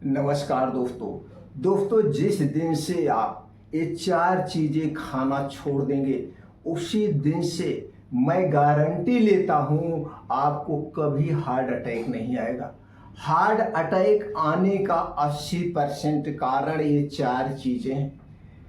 नमस्कार दोस्तों जिस दिन से आप ये 4 चीजें खाना छोड़ देंगे उसी दिन से मैं गारंटी लेता हूं आपको कभी हार्ट अटैक नहीं आएगा। हार्ट अटैक आने का 80% कारण ये 4 चीजें हैं।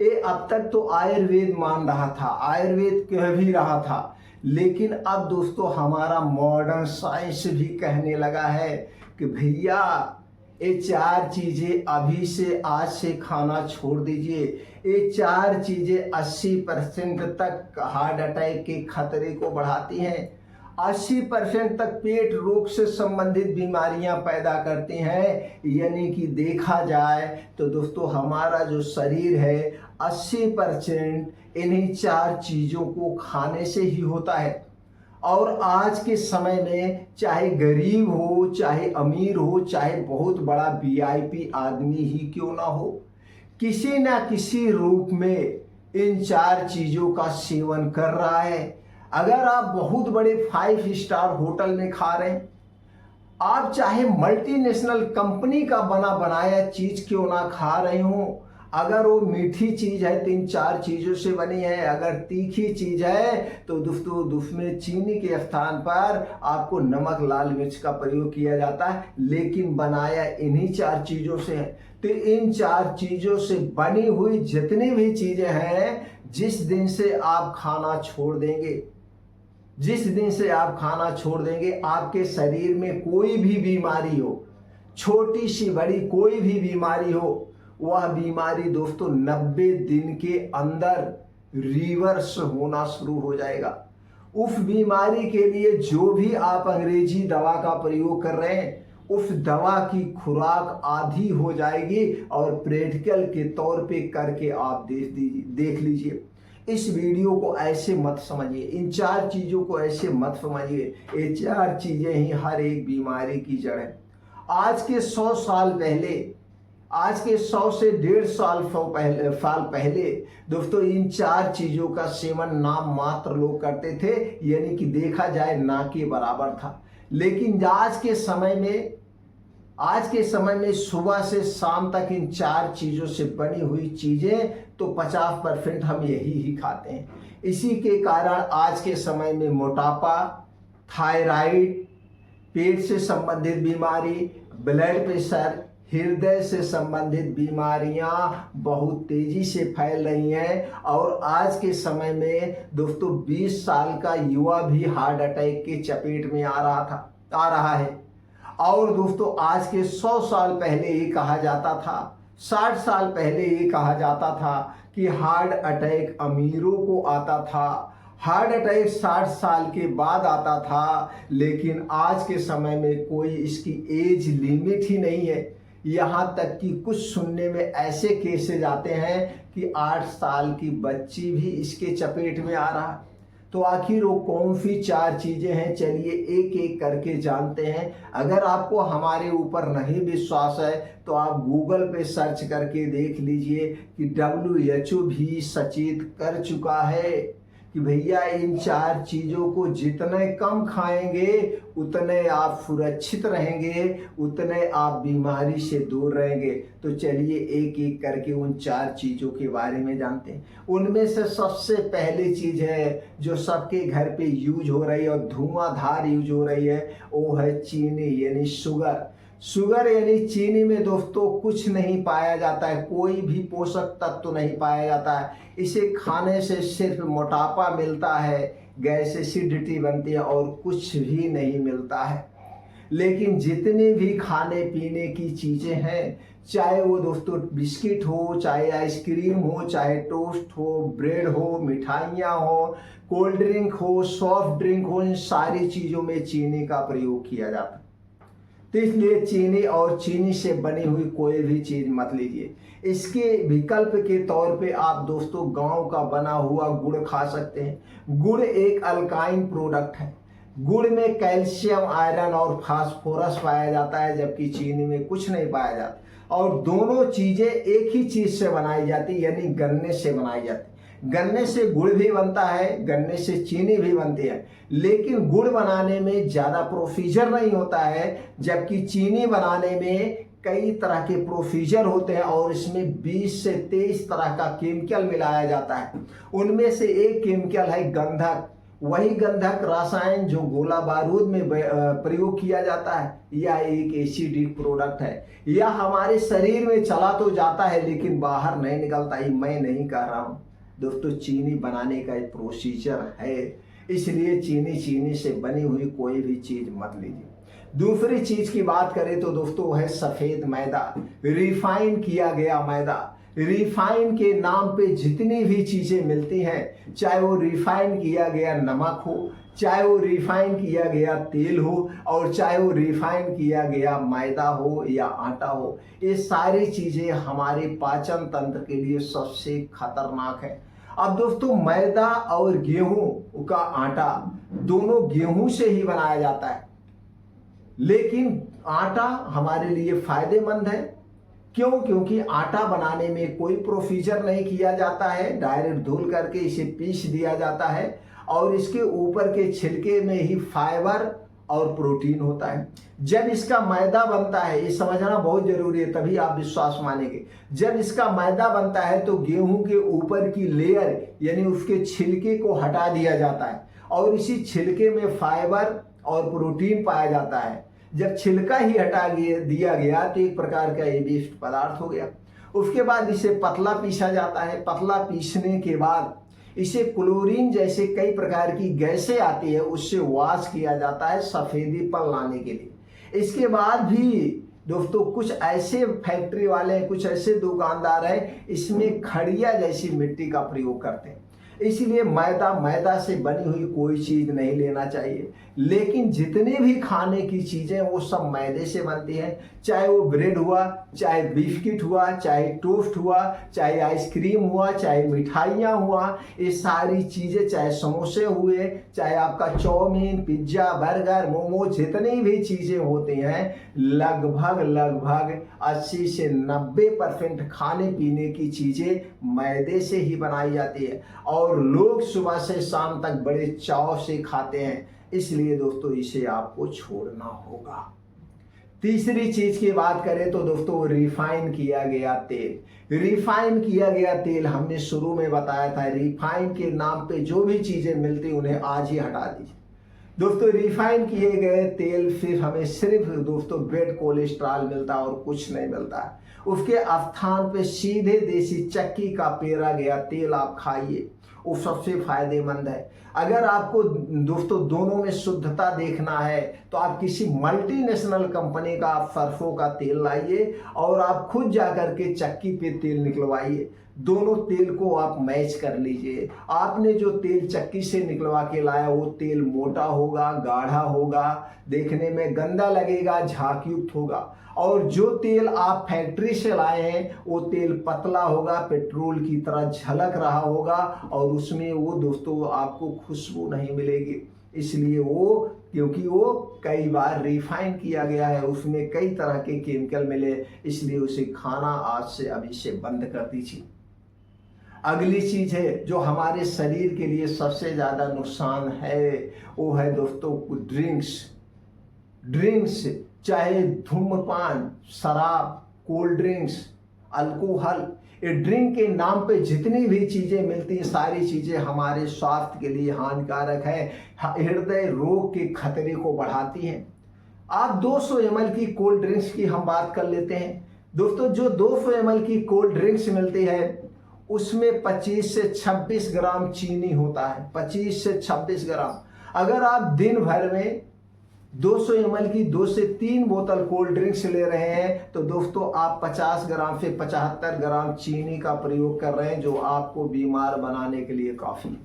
ये अब तक तो आयुर्वेद मान रहा था, आयुर्वेद कह भी रहा था, लेकिन अब दोस्तों हमारा मॉडर्न साइंस भी कहने लगा है कि भैया ये 4 चीजें अभी से आज से खाना छोड़ दीजिए। ये 4 चीजें 80% तक हार्ट अटैक के खतरे को बढ़ाती हैं, 80% तक पेट रोग से संबंधित बीमारियां पैदा करती हैं। यानी कि देखा जाए तो दोस्तों हमारा जो शरीर है 80% इन्हीं 4 चीजों को खाने से ही होता है। और आज के समय में चाहे गरीब हो, चाहे अमीर हो, चाहे बहुत बड़ा वीआईपी आदमी ही क्यों ना हो, किसी ना किसी रूप में इन 4 चीजों का सेवन कर रहा है। अगर आप बहुत बड़े 5 स्टार होटल में खा रहे हैं, आप चाहे मल्टीनेशनल कंपनी का बना बनाया चीज क्यों ना खा रहे हो, अगर वो मीठी चीज है तो इन 4 चीजों से बनी है, अगर तीखी चीज है तो दोस्तों उसमें चीनी के स्थान पर आपको नमक लाल मिर्च का प्रयोग किया जाता है, लेकिन बनाया इन्हीं 4 चीजों से है। तो इन 4 चीजों से बनी हुई जितनी भी चीजें हैं, जिस दिन से आप खाना छोड़ देंगे, जिस दिन से आप खाना छोड़ देंगे, आपके शरीर में कोई भी बीमारी हो, छोटी सी बड़ी कोई भी बीमारी हो, वह बीमारी दोस्तों 90 दिन के अंदर रिवर्स होना शुरू हो जाएगा। उस बीमारी के लिए जो भी आप अंग्रेजी दवा का प्रयोग कर रहे हैं, उस दवा की खुराक आधी हो जाएगी। और प्रैक्टिकल के तौर पे करके आप देख लीजिए। इस वीडियो को ऐसे मत समझिए, इन 4 चीजों को ऐसे मत समझिए। ये 4 चीजें ही हर एक बीमारी की जड़ है। आज के 100 साल पहले, आज के 100 से 150 साल पहले दोस्तों इन 4 चीजों का सेवन नाम मात्र लोग करते थे, यानी कि देखा जाए ना के बराबर था। लेकिन आज के समय में सुबह से शाम तक इन 4 चीजों से बनी हुई चीजें तो 50% हम यही ही खाते हैं। इसी के कारण आज के समय में मोटापा, थायराइड, पेट से संबंधित बीमारी, ब्लड प्रेशर, हृदय से संबंधित बीमारियां बहुत तेजी से फैल रही हैं। और आज के समय में दोस्तों 20 साल का युवा भी हार्ट अटैक के चपेट में आ रहा है। और दोस्तों आज के 100 साल पहले ये कहा जाता था, 60 साल पहले ये कहा जाता था कि हार्ट अटैक अमीरों को आता था, हार्ट अटैक 60 साल के बाद आता था। लेकिन आज के समय में कोई इसकी एज लिमिट ही नहीं है। यहाँ तक कि कुछ सुनने में ऐसे केसेज आते हैं कि 8 साल की बच्ची भी इसके चपेट में आ रहा है। तो आखिर वो कौन सी 4 चीजें हैं, चलिए एक एक करके जानते हैं। अगर आपको हमारे ऊपर नहीं विश्वास है तो आप गूगल पे सर्च करके देख लीजिए कि WHO भी सचेत कर चुका है कि भैया इन 4 चीजों को जितने कम खाएंगे उतने आप सुरक्षित रहेंगे, उतने आप बीमारी से दूर रहेंगे। तो चलिए एक एक करके उन 4 चीजों के बारे में जानते हैं। उनमें से सबसे पहली चीज है जो सबके घर पे यूज हो रही है और धुआंधार यूज हो रही है, वो है चीनी यानी शुगर। शुगर यानी चीनी में दोस्तों कुछ नहीं पाया जाता है, कोई भी पोषक तत्व नहीं पाया जाता है। इसे खाने से सिर्फ मोटापा मिलता है, गैस एसिडिटी बनती है और कुछ भी नहीं मिलता है। लेकिन जितनी भी खाने पीने की चीजें हैं, चाहे वो दोस्तों बिस्किट हो, चाहे आइसक्रीम हो, चाहे टोस्ट हो, ब्रेड हो, मिठाइयाँ हो, कोल्ड ड्रिंक हो, सॉफ्ट ड्रिंक हो, इन सारी चीजों में चीनी का प्रयोग किया जाता है। तो इसलिए चीनी और चीनी से बनी हुई कोई भी चीज मत लीजिए। इसके विकल्प के तौर पे आप दोस्तों गांव का बना हुआ गुड़ खा सकते हैं। गुड़ एक अल्काइन प्रोडक्ट है। गुड़ में कैल्शियम, आयरन और फास्फोरस पाया जाता है, जबकि चीनी में कुछ नहीं पाया जाता। और दोनों चीजें एक ही चीज से बनाई जाती, यानी गन्ने से बनाई जाती। गन्ने से गुड़ भी बनता है, गन्ने से चीनी भी बनती है, लेकिन गुड़ बनाने में ज़्यादा प्रोसीजर नहीं होता है, जबकि चीनी बनाने में कई तरह के प्रोसीजर होते हैं और इसमें 20 से 23 तरह का केमिकल मिलाया जाता है। उनमें से एक केमिकल है गंधक। वही गंधक रसायन जो गोला बारूद में प्रयोग किया जाता है, यह एक एसिडिक प्रोडक्ट है। यह हमारे शरीर में चला तो जाता है लेकिन बाहर नहीं निकलता। ही मैं नहीं कह रहा हूँ दोस्तों, चीनी बनाने का एक प्रोसीजर है, इसलिए चीनी से बनी हुई कोई भी चीज मत लीजिए। दूसरी चीज की बात करें तो दोस्तों है सफेद मैदा, रिफाइन किया गया मैदा। रिफाइन के नाम पे जितनी भी चीजें मिलती हैं, चाहे वो रिफाइन किया गया नमक हो, चाहे वो रिफाइन किया गया तेल हो, और चाहे वो रिफाइन किया गया मैदा हो या आटा हो, ये सारी चीजें हमारे पाचन तंत्र के लिए सबसे खतरनाक है। अब दोस्तों मैदा और गेहूं का आटा दोनों गेहूं से ही बनाया जाता है, लेकिन आटा हमारे लिए फायदेमंद है। क्यों? क्योंकि आटा बनाने में कोई प्रोसीजर नहीं किया जाता है, डायरेक्ट धुल करके इसे पीस दिया जाता है और इसके ऊपर के छिलके में ही फाइबर और प्रोटीन होता है। जब इसका मैदा बनता है, ये समझना बहुत जरूरी है तभी आप विश्वास मानेंगे। जब इसका मैदा बनता है तो गेहूं के ऊपर की लेयर यानी उसके छिलके को हटा दिया जाता है और इसी छिलके में फाइबर और प्रोटीन पाया जाता है। जब छिलका ही हटा दिया गया तो एक प्रकार का ये वेस्ट पदार्थ हो गया। उसके बाद इसे पतला पीसा जाता है। पतला पीसने के बाद इसे क्लोरीन जैसे कई प्रकार की गैसें आती है, उससे वॉश किया जाता है सफेदी पर लाने के लिए। इसके बाद भी दोस्तों कुछ ऐसे फैक्ट्री वाले हैं, कुछ ऐसे दुकानदार हैं, इसमें खड़िया जैसी मिट्टी का प्रयोग करते हैं। इसलिए मैदा से बनी हुई कोई चीज नहीं लेना चाहिए। लेकिन जितनी भी खाने की चीजें वो सब मैदे से बनती हैं, चाहे वो ब्रेड हुआ, चाहे बिस्किट हुआ, चाहे टोस्ट हुआ, चाहे आइसक्रीम हुआ, चाहे मिठाइयाँ हुआ, ये सारी चीजें, चाहे समोसे हुए, चाहे आपका चाउमीन, पिज्जा, बर्गर, मोमो, जितनी भी चीजें होती हैं, लगभग 80 से 90% खाने पीने की चीजें मैदे से ही बनाई जाती है और लोग सुबह से शाम तक बड़े चाव से खाते हैं। इसलिए दोस्तों इसे आपको छोड़ना होगा। तीसरी चीज की बात करें तो दोस्तों रिफाइन किया गया तेल। रिफाइन किया गया तेल हमने शुरू में बताया था, रिफाइन के नाम पे जो भी चीजें मिलती उन्हें आज ही हटा दीजिए। दोस्तों रिफाइन किए गए तेल सिर्फ दोस्तों बेड कोलेस्ट्रॉल मिलता है और कुछ नहीं मिलता है। उसके स्थान पे सीधे देसी चक्की का पेरा गया तेल आप खाइए, वो सबसे फायदेमंद है। अगर आपको दोस्तों दोनों में शुद्धता देखना है तो आप किसी मल्टीनेशनल कंपनी का आप सरसों का तेल लाइए और आप खुद जाकर के चक्की पे तेल निकलवाइए। दोनों तेल को आप मैच कर लीजिए। आपने जो तेल चक्की से निकलवा के लाया वो तेल मोटा होगा, गाढ़ा होगा, देखने में गंदा लगेगा, झागयुक्त होगा। और जो तेल आप फैक्ट्री से लाए हैं वो तेल पतला होगा, पेट्रोल की तरह झलक रहा होगा और उसमें वो दोस्तों आपको खुशबू नहीं मिलेगी। इसलिए क्योंकि वो कई बार रिफाइन किया गया है, उसमें कई तरह के केमिकल मिले, इसलिए उसे खाना आज से अभी से बंद कर दीजिए। अगली चीज है जो हमारे शरीर के लिए सबसे ज्यादा नुकसान है, वो है दोस्तों ड्रिंक्स, चाहे धूम्रपान, शराब, कोल्ड ड्रिंक्स, अल्कोहल, ये ड्रिंक के नाम पे जितनी भी चीजें मिलती हैं सारी चीजें हमारे स्वास्थ्य के लिए हानिकारक है, हृदय रोग के खतरे को बढ़ाती हैं। आप 200 ml की कोल्ड ड्रिंक्स की हम बात कर लेते हैं। दोस्तों जो 200 ml की कोल्ड ड्रिंक्स मिलती है उसमें 25 से 26 ग्राम चीनी होता है, 25 से 26 ग्राम। अगर आप दिन भर में 200 ml की 2 से 3 बोतल कोल्ड ड्रिंक्स ले रहे हैं तो दोस्तों आप 50 ग्राम से 75 ग्राम चीनी का प्रयोग कर रहे हैं, जो आपको बीमार बनाने के लिए काफी है।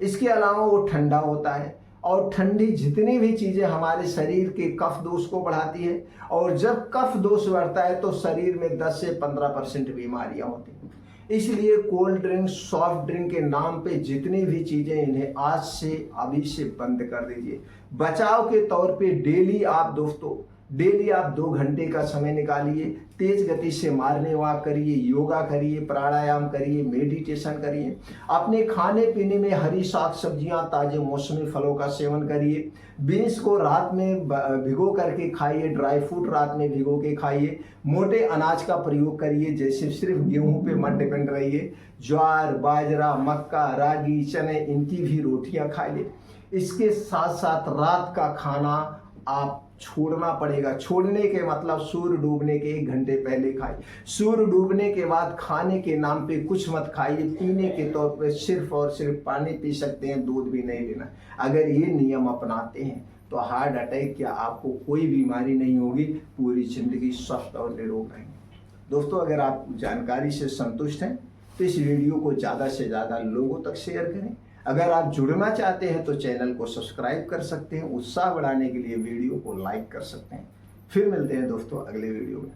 इसके अलावा वो ठंडा होता है और ठंडी जितनी भी चीजें हमारे शरीर के कफ दोष को बढ़ाती है और जब कफ दोष बढ़ता है तो शरीर में 10 से 15% बीमारियां होती हैं। इसलिए कोल्ड ड्रिंक, सॉफ्ट ड्रिंक के नाम पे जितनी भी चीजें, इन्हें आज से अभी से बंद कर दीजिए। बचाव के तौर पे डेली आप दोस्तों डेली आप 2 घंटे का समय निकालिए, तेज गति से मॉर्निंग वॉक करिए, योगा करिए, प्राणायाम करिए, मेडिटेशन करिए। अपने खाने पीने में हरी साग सब्जियां, ताजे मौसमी फलों का सेवन करिए। बीन्स को रात में भिगो करके खाइए, ड्राई फ्रूट रात में भिगो के खाइए। मोटे अनाज का प्रयोग करिए, जैसे सिर्फ गेहूं पे मत डिपेंड रहिए। ज्वार, बाजरा, मक्का, रागी, चने, इनकी भी रोटियां खाइए। इसके साथ साथ रात का खाना आप छोड़ना पड़ेगा। छोड़ने के मतलब सूर्य डूबने के 1 घंटे पहले खाइए। सूर्य डूबने के बाद खाने के नाम पे कुछ मत खाइए। पीने के तौर पे सिर्फ और सिर्फ पानी पी सकते हैं, दूध भी नहीं लेना। अगर ये नियम अपनाते हैं तो हार्ट अटैक या आपको कोई बीमारी नहीं होगी, पूरी जिंदगी स्वस्थ और निरोग रहेंगे। दोस्तों, अगर आप जानकारी से संतुष्ट हैं तो इस वीडियो को ज़्यादा से ज़्यादा लोगों तक शेयर करें। अगर आप जुड़ना चाहते हैं तो चैनल को सब्सक्राइब कर सकते हैं। उत्साह बढ़ाने के लिए वीडियो को लाइक कर सकते हैं। फिर मिलते हैं दोस्तों अगले वीडियो में।